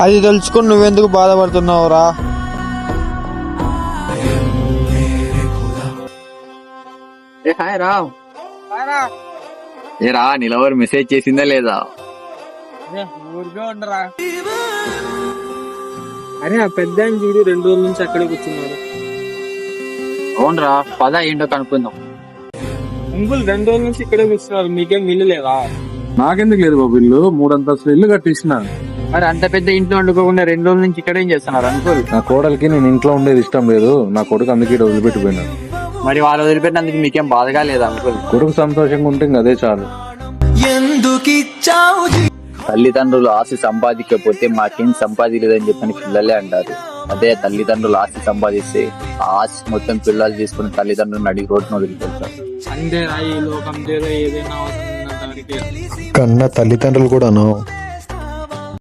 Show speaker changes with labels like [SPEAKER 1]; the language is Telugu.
[SPEAKER 1] అది తెలుసుకుని నువ్వెందుకు బాధపడుతున్నావురా?
[SPEAKER 2] హాయ్ రా. ఏ రా, నిలవరు మెసేజ్ చేసిందా లేదా?
[SPEAKER 1] ఊరికే ఉండరా. అరే ఆ పెద్ద ఆయన చూడు 2 రోజుల నుంచి అక్కడే కూర్చున్నాడు.
[SPEAKER 2] అవునరా, పద ఏంటో కనుక్కుందాం.
[SPEAKER 1] అంకుల్ 2 రోజుల నుంచి ఇక్కడే కూర్చున్నారు, మీకేం ఇల్లు లేదా?
[SPEAKER 3] నాకెందుకు లేదు బాబు, ఇల్లు 3 అంతస్తులు ఇల్లు కట్టించిన.
[SPEAKER 2] మరి అంత పెద్ద ఇంట్లో వండుకోకుండా 2 రోజుల నుంచి ఇక్కడ ఏం చేస్తున్నారు అంకుల్?
[SPEAKER 3] నా కోడలికి నేను ఇంట్లో ఉండేది ఇష్టం లేదు, నా కొడుకు అందుకే ఇక్కడ వదిలిపెట్టిపోయినాడు.
[SPEAKER 2] మరి వాళ్ళు వదిలిపెట్టినందుకు మీకేం బాధగా లేదా అంకుల్?
[SPEAKER 3] కొడుకు సంతోషంగా ఉంటే ఇంక అదే చాలు.
[SPEAKER 2] తల్లిదండ్రులు ఆస్తి సంపాదించకపోతే మాకేం సంపాదించలేదని చెప్పని పిల్లలే అంటారు. అదే తల్లిదండ్రులు ఆస్తి సంపాదిస్తే ఆ ఆస్తి మొత్తం పిల్లలు తీసుకుని తల్లిదండ్రులను అడిగి రోడ్డును వదిలిపెడతారు.
[SPEAKER 1] అంతేరా, ఈ లోకం ఏదైనా అవసరం ఉన్నంత వరకే.
[SPEAKER 4] కన్న తల్లిదండ్రులు కూడాను